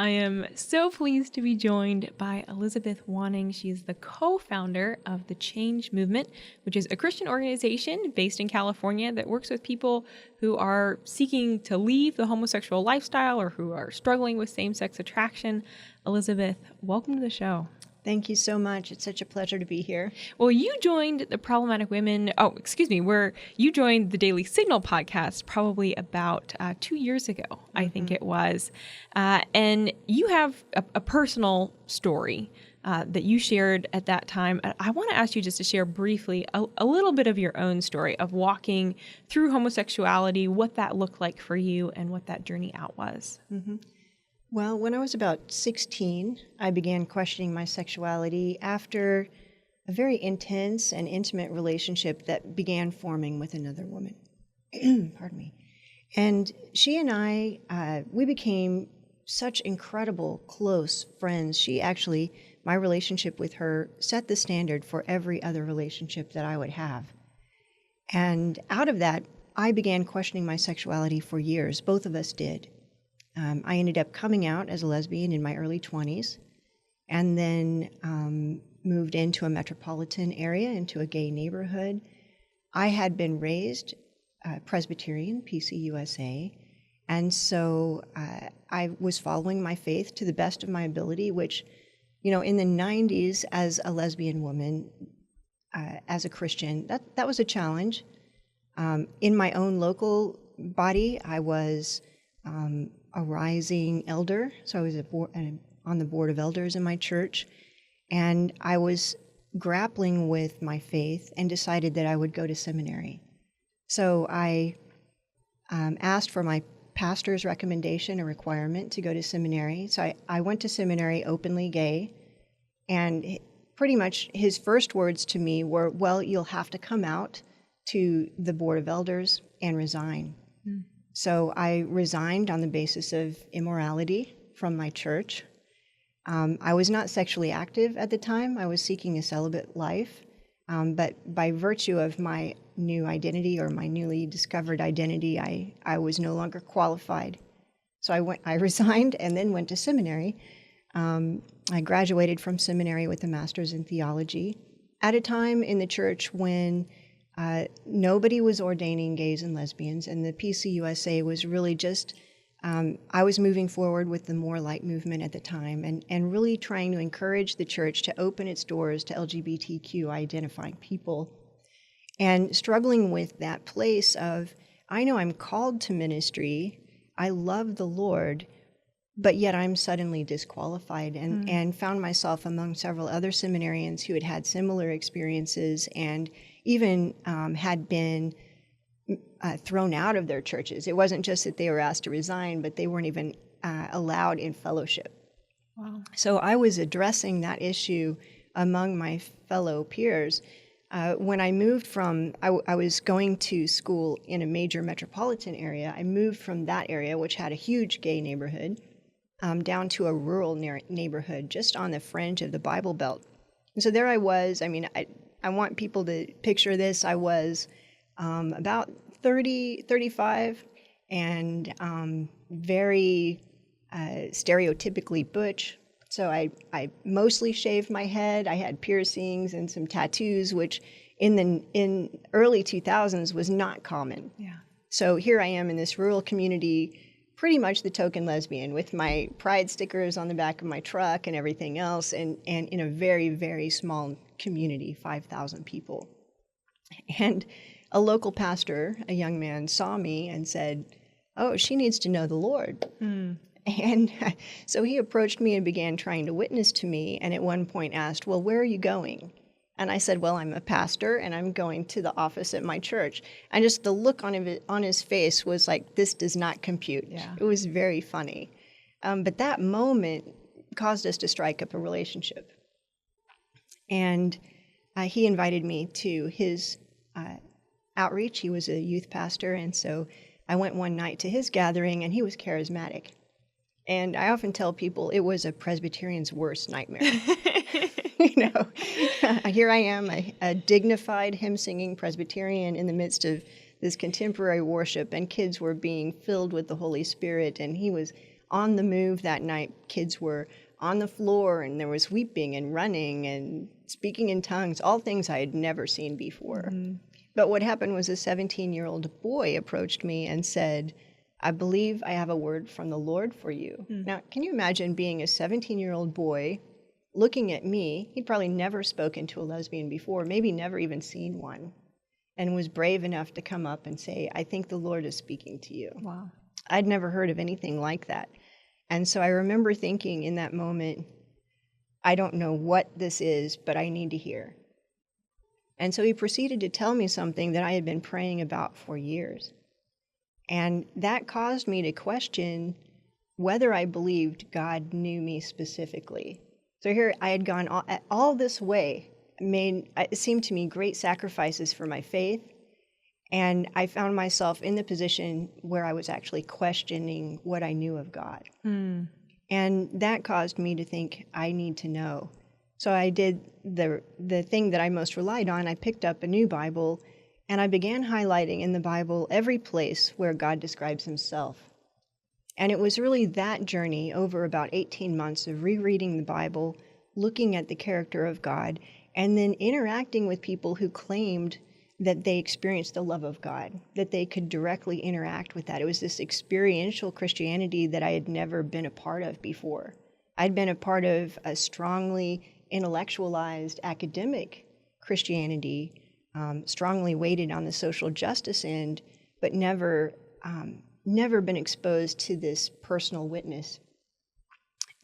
I am so pleased to be joined by Elizabeth Wanning. She's the co-founder of the Change Movement, which is a Christian organization based in California that works with people who are seeking to leave the homosexual lifestyle or who are struggling with same-sex attraction. Elizabeth, welcome to the show. Thank you so much. It's such a pleasure to be here. Well, you joined the Problematic Women, where you joined the Daily Signal podcast probably about 2 years ago, I think it was. And you have a personal story that you shared at that time. I want to ask you just to share briefly a little bit of your own story of walking through homosexuality, what that looked like for you and what that journey out was. Mm-hmm. Well, when I was about 16, I began questioning my sexuality after a very intense and intimate relationship that began forming with another woman. Pardon me. And she and I, we became such incredible, close friends. My relationship with her set the standard for every other relationship that I would have. And out of that, I began questioning my sexuality for years. Both of us did. I ended up coming out as a lesbian in my early 20s and then moved into a metropolitan area, into a gay neighborhood. I had been raised Presbyterian, PCUSA, and so I was following my faith to the best of my ability, which, in the 90s as a lesbian woman, as a Christian, that was a challenge. In my own local body, I was a rising elder, so I was on the board of elders in my church, and I was grappling with my faith and decided that I would go to seminary. So I asked for my pastor's recommendation, a requirement to go to seminary. So I went to seminary openly gay, and pretty much his first words to me were, well, you'll have to come out to the board of elders and resign. Mm. So I resigned on the basis of immorality from my church. I was not sexually active at the time. I was seeking a celibate life. But by virtue of my new identity or my newly discovered identity, I was no longer qualified. So I resigned and then went to seminary. I graduated from seminary with a master's in theology at a time in the church when nobody was ordaining gays and lesbians, and the PCUSA was really just, I was moving forward with the More Light movement at the time and really trying to encourage the church to open its doors to LGBTQ identifying people, and struggling with that place of, I know I'm called to ministry, I love the Lord, but yet I'm suddenly disqualified, and found myself among several other seminarians who had had similar experiences and even had been thrown out of their churches. It wasn't just that they were asked to resign, but they weren't even allowed in fellowship. Wow. So I was addressing that issue among my fellow peers. When I moved from, I was going to school in a major metropolitan area. I moved from that area, which had a huge gay neighborhood, down to a rural neighborhood just on the fringe of the Bible Belt. And so there I was. I mean, I want people to picture this. I was about 30, 35, and very stereotypically butch. So I mostly shaved my head. I had piercings and some tattoos, which in early 2000s was not common. Yeah. So here I am in this rural community, pretty much the token lesbian with my pride stickers on the back of my truck and everything else, and in a very, very small community, 5,000 people. And a local pastor, a young man, saw me and said, oh, she needs to know the Lord. Mm. And so he approached me and began trying to witness to me, and at one point asked, well, where are you going? And I said, well, I'm a pastor, and I'm going to the office at my church. And just the look on his face was like, this does not compute. Yeah. It was very funny. But that moment caused us to strike up a relationship. And he invited me to his outreach. He was a youth pastor, and so I went one night to his gathering, and he was charismatic. And I often tell people it was a Presbyterian's worst nightmare. Here I am, a dignified hymn-singing Presbyterian in the midst of this contemporary worship, and kids were being filled with the Holy Spirit, and he was on the move that night. Kids were on the floor, and there was weeping and running and speaking in tongues, all things I had never seen before. Mm-hmm. But what happened was a 17-year-old boy approached me and said, I believe I have a word from the Lord for you. Now, can you imagine being a 17-year-old boy looking at me? He'd probably never spoken to a lesbian before, maybe never even seen one, and was brave enough to come up and say, I think the Lord is speaking to you. Wow. I'd never heard of anything like that. And so I remember thinking in that moment, I don't know what this is, but I need to hear. And so he proceeded to tell me something that I had been praying about for years. And that caused me to question whether I believed God knew me specifically. So here I had gone all this way, made, it seemed to me, great sacrifices for my faith. And I found myself in the position where I was actually questioning what I knew of God. And that caused me to think, I need to know. So I did the thing that I most relied on. I picked up a new Bible, and I began highlighting in the Bible every place where God describes himself. And it was really that journey over about 18 months of rereading the Bible, looking at the character of God, and then interacting with people who claimed that they experienced the love of God, that they could directly interact with that. It was this experiential Christianity that I had never been a part of before. I'd been a part of a strongly intellectualized academic Christianity, strongly weighted on the social justice end, but never been exposed to this personal witness.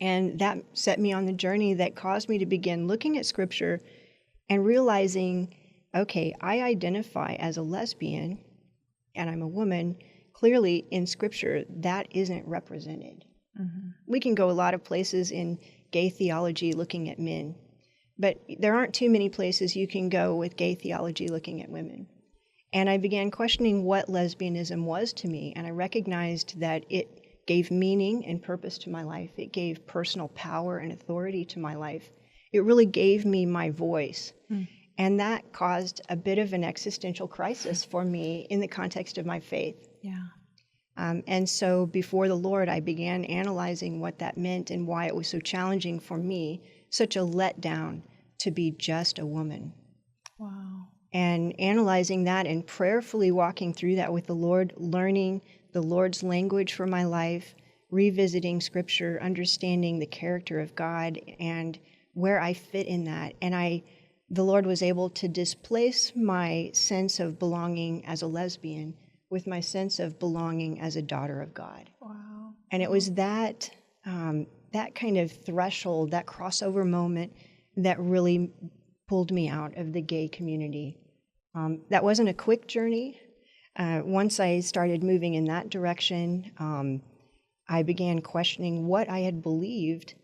And that set me on the journey that caused me to begin looking at Scripture and realizing, okay, I identify as a lesbian and I'm a woman. Clearly in Scripture, that isn't represented. Mm-hmm. We can go a lot of places in gay theology looking at men, but there aren't too many places you can go with gay theology looking at women. And I began questioning what lesbianism was to me, and I recognized that it gave meaning and purpose to my life. It gave personal power and authority to my life. It really gave me my voice. And that caused a bit of an existential crisis for me in the context of my faith. Yeah. And so before the Lord, I began analyzing what that meant and why it was so challenging for me, such a letdown to be just a woman. Wow. And analyzing that and prayerfully walking through that with the Lord, learning the Lord's language for my life, revisiting Scripture, understanding the character of God and where I fit in that. And the Lord was able to displace my sense of belonging as a lesbian with my sense of belonging as a daughter of God. Wow. And it was that kind of threshold, that crossover moment that really pulled me out of the gay community. That wasn't a quick journey. Once I started moving in that direction, I began questioning what I had believed,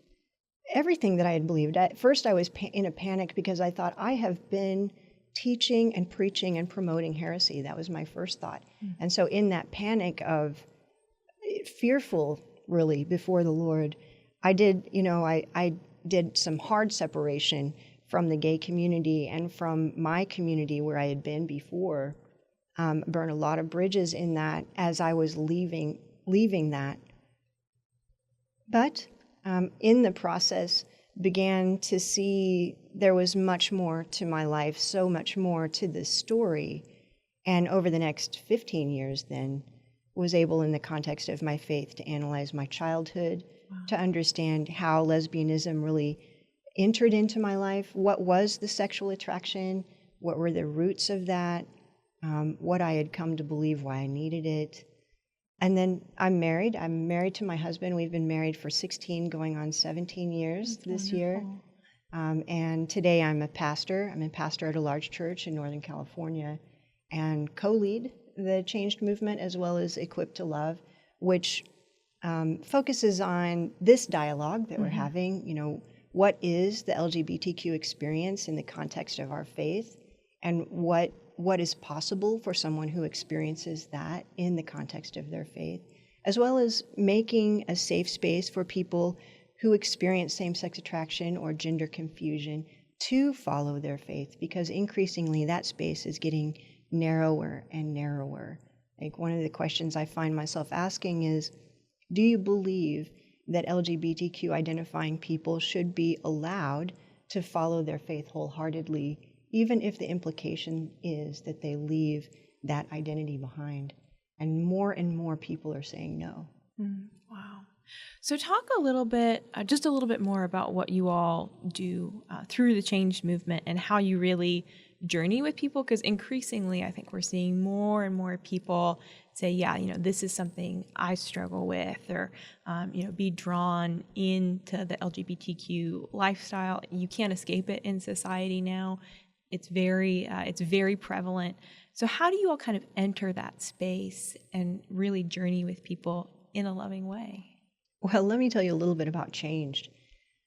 everything that I had believed. At first I was in a panic because I thought, I have been teaching and preaching and promoting heresy. That was my first thought. And so in that panic of fearful, really, before the Lord, I did some hard separation from the gay community and from my community where I had been before, burn a lot of bridges in that as I was leaving that. But in the process, began to see there was much more to my life, so much more to this story. And over the next 15 years then, was able in the context of my faith to analyze my childhood, to understand how lesbianism really entered into my life, what was the sexual attraction, what were the roots of that, what I had come to believe, why I needed it. And then I'm married to my husband. We've been married for 16, going on 17 years this year. And today I'm a pastor. I'm a pastor at a large church in Northern California and co-lead the Changed Movement as well as Equipped to Love, which focuses on this dialogue that we're having, what is the LGBTQ experience in the context of our faith, and what is possible for someone who experiences that in the context of their faith, as well as making a safe space for people who experience same-sex attraction or gender confusion to follow their faith, because increasingly that space is getting narrower and narrower. Like one of the questions I find myself asking is, Do you believe that LGBTQ identifying people should be allowed to follow their faith wholeheartedly, even if the implication is that they leave that identity behind? And more people are saying no. Wow. So talk a little bit, just a little bit more about what you all do through the change movement and how you really journey with people, because increasingly I think we're seeing more and more people say, yeah, this is something I struggle with, or, be drawn into the LGBTQ lifestyle. You can't escape it in society now. It's very prevalent. So how do you all kind of enter that space and really journey with people in a loving way? Well, let me tell you a little bit about Changed.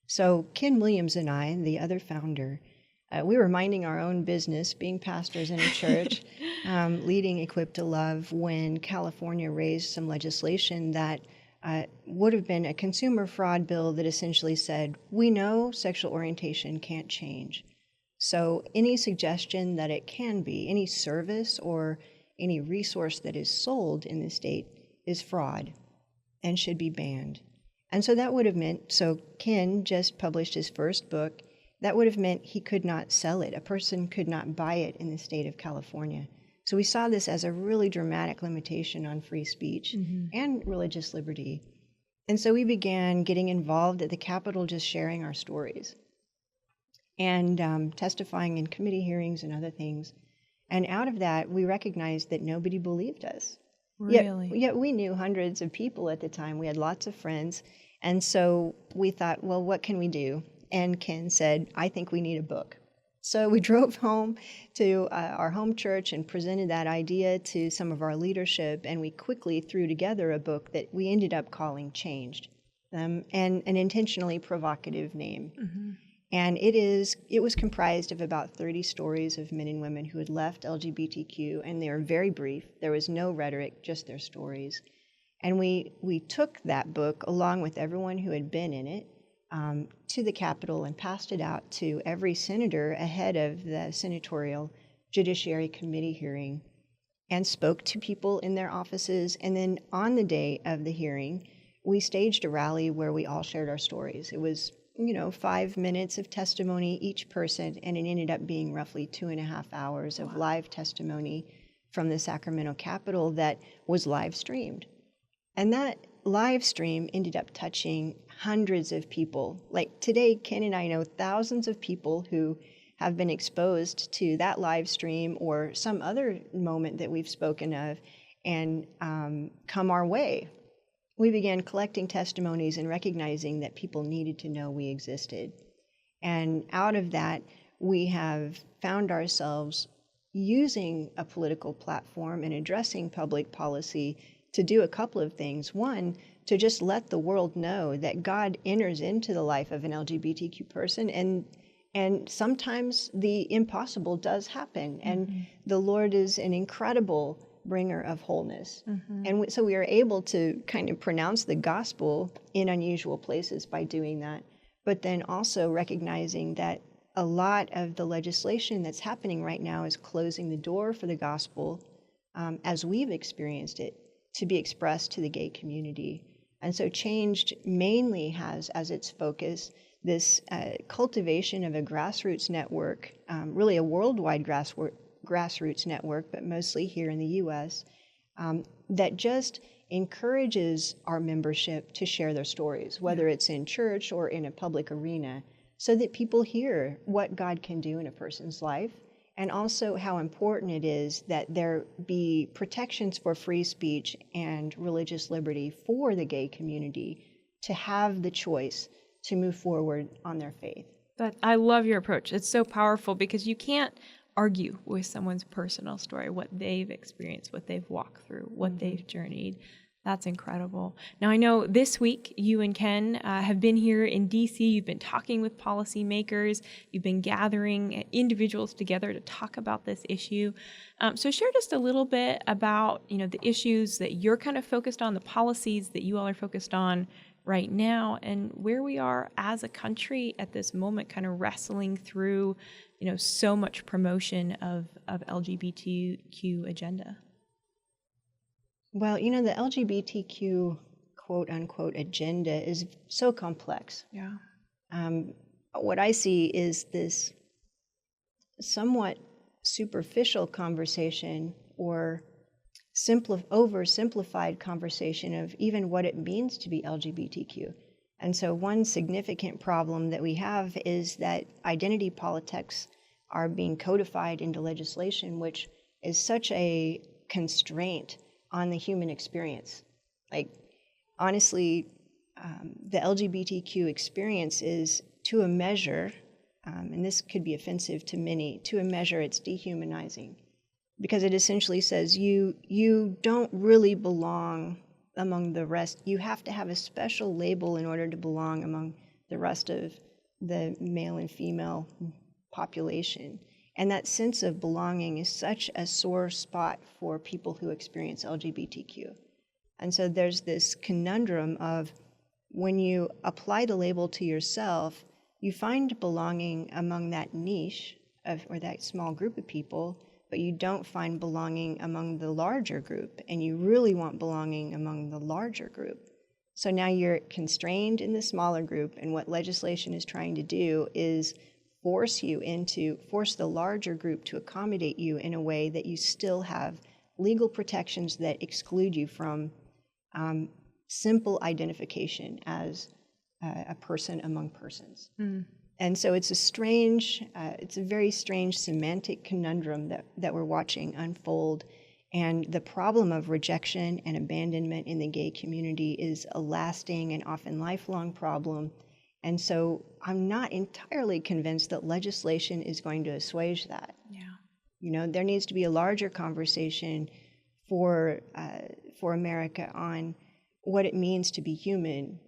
So Ken Williams and I, the other founder, we were minding our own business, being pastors in a church, leading Equipped to Love, when California raised some legislation that would have been a consumer fraud bill that essentially said, we know sexual orientation can't change. So any suggestion that it can be, any service or any resource that is sold in the state is fraud and should be banned. And so that would have meant, so Ken just published his first book. That would have meant he could not sell it. A person could not buy it in the state of California. So we saw this as a really dramatic limitation on free speech and religious liberty. And so we began getting involved at the Capitol, just sharing our stories and testifying in committee hearings and other things. And out of that, we recognized that nobody believed us. Really? Yet we knew hundreds of people at the time. We had lots of friends. And so we thought, well, what can we do? And Ken said, I think we need a book. So we drove home to our home church and presented that idea to some of our leadership, and we quickly threw together a book that we ended up calling Changed, and an intentionally provocative name. And it was comprised of about 30 stories of men and women who had left LGBTQ, and they were very brief. There was no rhetoric, just their stories. And we took that book, along with everyone who had been in it, to the Capitol and passed it out to every senator ahead of the senatorial Judiciary Committee hearing, and spoke to people in their offices. And then on the day of the hearing, we staged a rally where we all shared our stories. It was 5 minutes of testimony each person, and it ended up being roughly 2.5 hours of live testimony from the Sacramento Capitol that was live streamed. And that live stream ended up touching hundreds of people. Like today, Ken and I know thousands of people who have been exposed to that live stream or some other moment that we've spoken of and come our way. We began collecting testimonies and recognizing that people needed to know we existed. And out of that, we have found ourselves using a political platform and addressing public policy to do a couple of things. One, to just let the world know that God enters into the life of an LGBTQ person, and sometimes the impossible does happen. And the Lord is an incredible bringer of wholeness. And so we are able to kind of pronounce the gospel in unusual places by doing that, but then also recognizing that a lot of the legislation that's happening right now is closing the door for the gospel, as we've experienced it, to be expressed to the gay community. And so Changed mainly has as its focus this cultivation of a grassroots network, really a worldwide grassroots network, but mostly here in the U.S., that just encourages our membership to share their stories, whether it's in church or in a public arena, so that people hear what God can do in a person's life, and also how important it is that there be protections for free speech and religious liberty for the gay community to have the choice to move forward on their faith. But I love your approach. It's so powerful because you can't argue with someone's personal story, what they've experienced, what they've walked through, what they've journeyed. That's incredible. Now, I know this week you and Ken have been here in D.C. You've been talking with policymakers. You've been gathering individuals together to talk about this issue. So share just a little bit about, the issues that you're kind of focused on, the policies that you all are focused on right now, and where we are as a country at this moment, kind of wrestling through, so much promotion of LGBTQ agenda. Well, the LGBTQ quote unquote agenda is so complex. Yeah. What I see is this somewhat superficial conversation or oversimplified conversation of even what it means to be LGBTQ. And so one significant problem that we have is that identity politics are being codified into legislation, which is such a constraint on the human experience. Like, honestly, the LGBTQ experience is, to a measure, and this could be offensive to many, to a measure it's dehumanizing, because it essentially says you don't really belong among the rest. You have to have a special label in order to belong among the rest of the male and female population. And that sense of belonging is such a sore spot for people who experience LGBTQ. And so there's this conundrum of, when you apply the label to yourself, you find belonging among that niche or that small group of people, but you don't find belonging among the larger group, and you really want belonging among the larger group. So now you're constrained in the smaller group, and what legislation is trying to do is force the larger group to accommodate you in a way that you still have legal protections that exclude you from simple identification as a person among persons. And so it's a very strange semantic conundrum that we're watching unfold. And the problem of rejection and abandonment in the gay community is a lasting and often lifelong problem. And so I'm not entirely convinced that legislation is going to assuage that. Yeah. There needs to be a larger conversation for America on what it means to be human,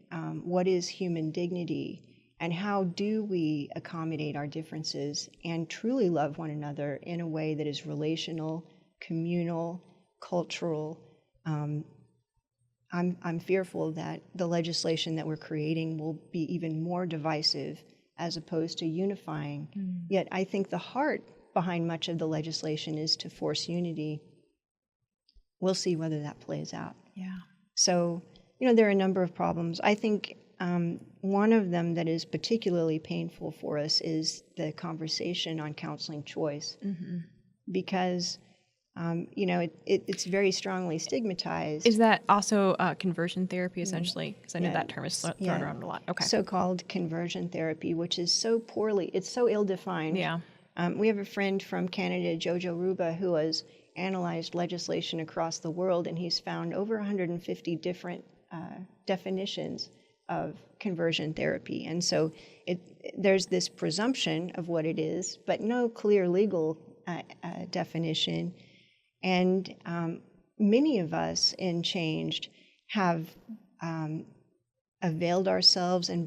what is human dignity, and how do we accommodate our differences and truly love one another in a way that is relational, communal, cultural. I'm fearful that the legislation that we're creating will be even more divisive as opposed to unifying. Yet I think the heart behind much of the legislation is to force unity. We'll see whether that plays out. Yeah. So, there are a number of problems. I think one of them that is particularly painful for us is the conversation on counseling choice, because it's very strongly stigmatized. Is that also conversion therapy, essentially? Because I know that term is thrown around a lot. Okay. So-called conversion therapy, which is so ill-defined. Yeah. We have a friend from Canada, Jojo Ruba, who has analyzed legislation across the world, and he's found over 150 different definitions of conversion therapy. And so there's this presumption of what it is, but no clear legal definition. And many of us in Changed have availed ourselves of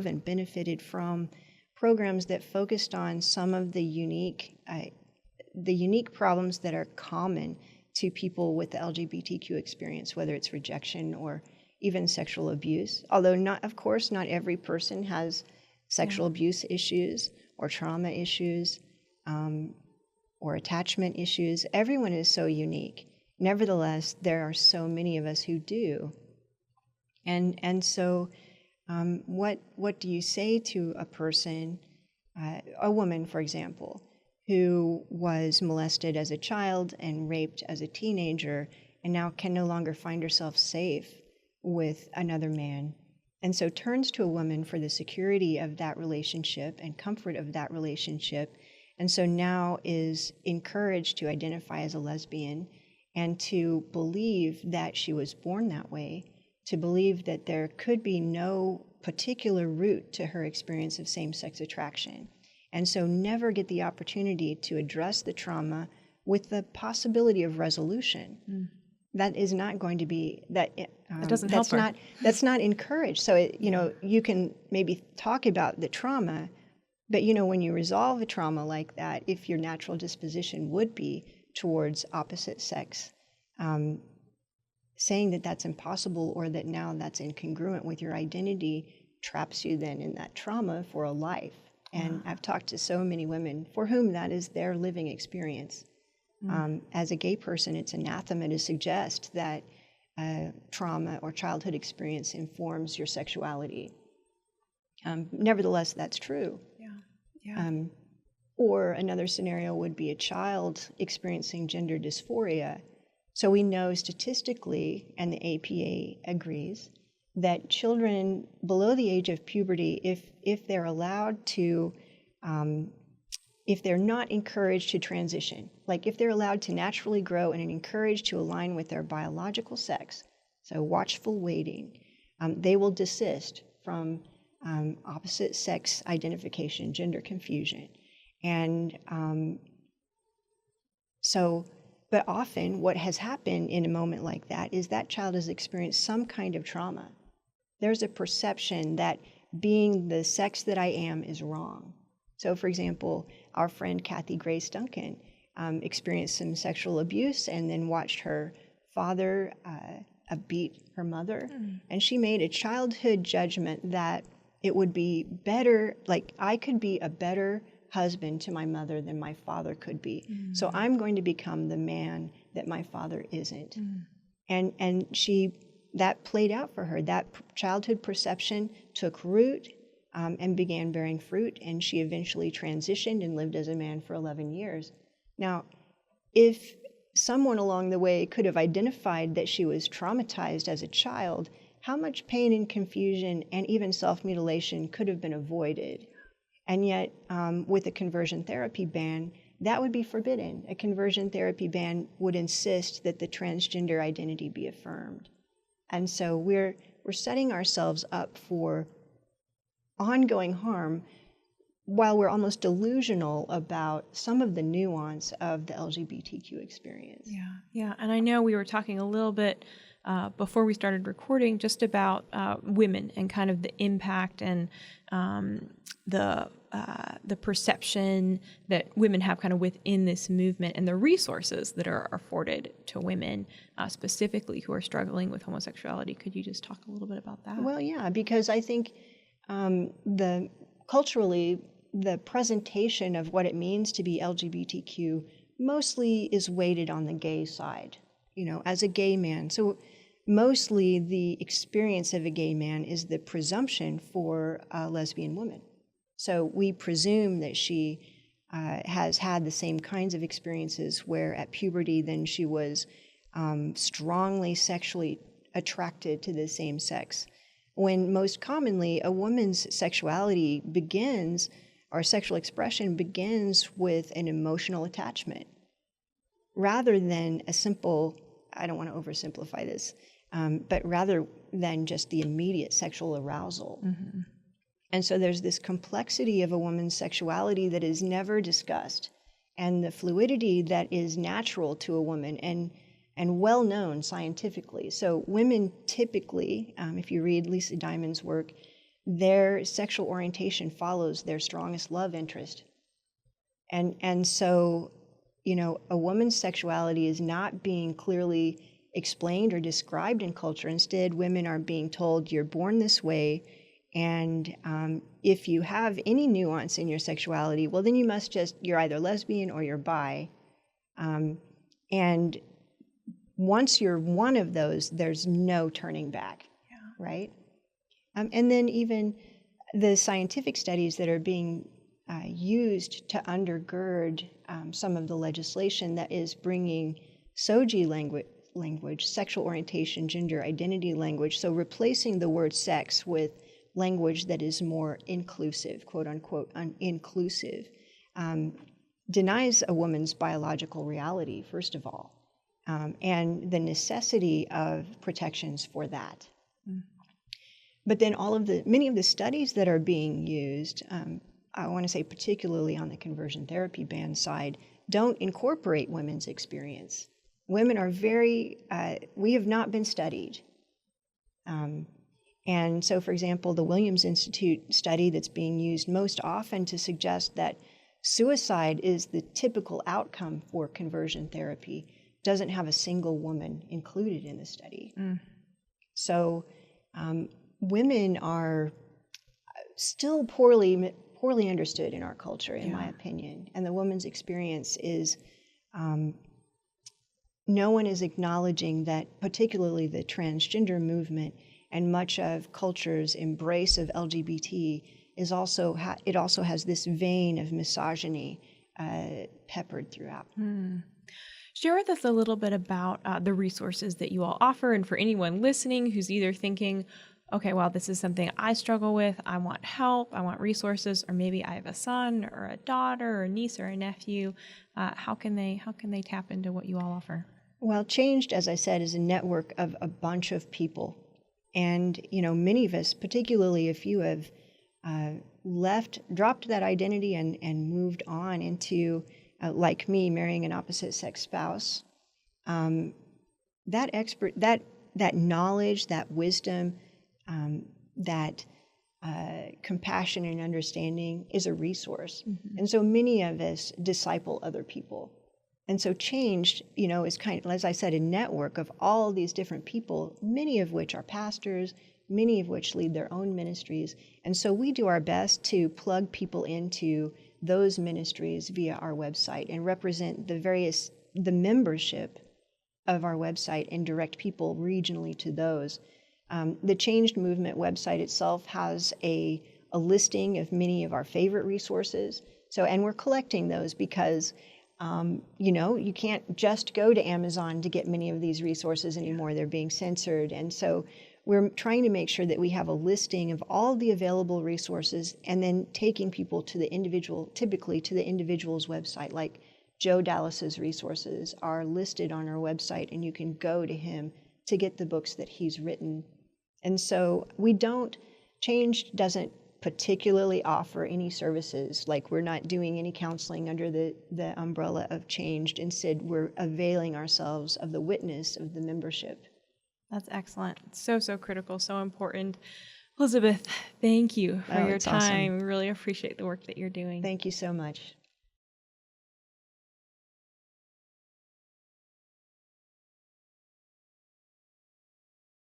and benefited from programs that focused on some of the unique problems that are common to people with the LGBTQ experience, whether it's rejection or even sexual abuse. Although not every person has sexual abuse issues or trauma issues or attachment issues. Everyone is so unique. Nevertheless, there are so many of us who do. And so what do you say to a person, a woman, for example, who was molested as a child and raped as a teenager and now can no longer find herself safe with another man, and so turns to a woman for the security of that relationship and comfort of that relationship, and so now is encouraged to identify as a lesbian and to believe that she was born that way, to believe that there could be no particular route to her experience of same-sex attraction, and so never get the opportunity to address the trauma with the possibility of resolution. That is not going to be that. It doesn't help her. That's not encouraged. So you can maybe talk about the trauma, but when you resolve a trauma like that, if your natural disposition would be towards opposite sex, saying that that's impossible or that now that's incongruent with your identity traps you then in that trauma for a life. And I've talked to so many women for whom that is their living experience. As a gay person, it's anathema to suggest that trauma or childhood experience informs your sexuality. Nevertheless, that's true. Or another scenario would be a child experiencing gender dysphoria. So we know statistically, and the APA agrees, that children below the age of puberty, if they're allowed to, if they're not encouraged to transition, like if they're allowed to naturally grow and encouraged to align with their biological sex, so watchful waiting, they will desist from opposite sex identification, gender confusion. And but often what has happened in a moment like that is that child has experienced some kind of trauma. There's a perception that being the sex that I am is wrong. So, for example, our friend Kathy Grace Duncan experienced some sexual abuse and then watched her father beat her mother. And she made a childhood judgment that it would be better, like I could be a better husband to my mother than my father could be. So I'm going to become the man that my father isn't. And that played out for her. That childhood perception took root and began bearing fruit, and she eventually transitioned and lived as a man for 11 years. Now, if someone along the way could have identified that she was traumatized as a child, how much pain and confusion and even self-mutilation could have been avoided? And yet, with a conversion therapy ban, that would be forbidden. A conversion therapy ban would insist that the transgender identity be affirmed. And so we're setting ourselves up for ongoing harm while we're almost delusional about some of the nuance of the LGBTQ experience. Yeah. And I know we were talking a little bit before we started recording just about women and kind of the impact and the perception that women have kind of within this movement and the resources that are afforded to women specifically who are struggling with homosexuality. Could you just talk a little bit about that? Well, yeah, because I think culturally, the presentation of what it means to be LGBTQ mostly is weighted on the gay side, as a gay man. So mostly the experience of a gay man is the presumption for a lesbian woman. So we presume that she has had the same kinds of experiences where at puberty then she was strongly sexually attracted to the same sex, when most commonly a woman's sexuality begins, or sexual expression begins with an emotional attachment, rather than a simple, I don't want to oversimplify this, but rather than just the immediate sexual arousal. And so there's this complexity of a woman's sexuality that is never discussed, and the fluidity that is natural to a woman and well known scientifically. So women typically, if you read Lisa Diamond's work, their sexual orientation follows their strongest love interest. And so, a woman's sexuality is not being clearly explained or described in culture. Instead, women are being told, you're born this way, and if you have any nuance in your sexuality, well, then you're either lesbian or you're bi. And once you're one of those, there's no turning back, right? And then even the scientific studies that are being used to undergird some of the legislation that is bringing SOGI language, sexual orientation, gender identity language, so replacing the word sex with language that is more inclusive, quote unquote, inclusive, denies a woman's biological reality, first of all, and the necessity of protections for that. But then many of the studies that are being used, I want to say particularly on the conversion therapy ban side, don't incorporate women's experience. Women are we have not been studied. And so, for example, the Williams Institute study that's being used most often to suggest that suicide is the typical outcome for conversion therapy doesn't have a single woman included in the study. So women are still poorly understood in our culture, in my opinion, and the woman's experience is no one is acknowledging that particularly the transgender movement and much of culture's embrace of LGBT is also it also has this vein of misogyny peppered throughout. Share with us a little bit about the resources that you all offer, and for anyone listening who's either thinking, okay, well, this is something I struggle with, I want help, I want resources, or maybe I have a son or a daughter or a niece or a nephew, how can they tap into what you all offer? Well, Changed, as I said, is a network of a bunch of people. And, many of us, particularly if you have dropped that identity and moved on into, like me, marrying an opposite sex spouse, that knowledge, that wisdom, that compassion and understanding is a resource. And so many of us disciple other people. And so Changed, is kind of, as I said, a network of all these different people, many of which are pastors, many of which lead their own ministries. And so we do our best to plug people into those ministries via our website and represent the membership of our website and direct people regionally to those. The Changed Movement website itself has a listing of many of our favorite resources. And we're collecting those because you can't just go to Amazon to get many of these resources anymore. They're being censored. And so we're trying to make sure that we have a listing of all the available resources and then taking people to typically to the individual's website. Like Joe Dallas's resources are listed on our website, and you can go to him to get the books that he's written. And so Changed doesn't particularly offer any services, like we're not doing any counseling under the umbrella of Changed. Instead, we're availing ourselves of the witness of the membership. That's excellent. So critical, so important. Elizabeth, thank you for your time. Awesome. We really appreciate the work that you're doing. Thank you so much.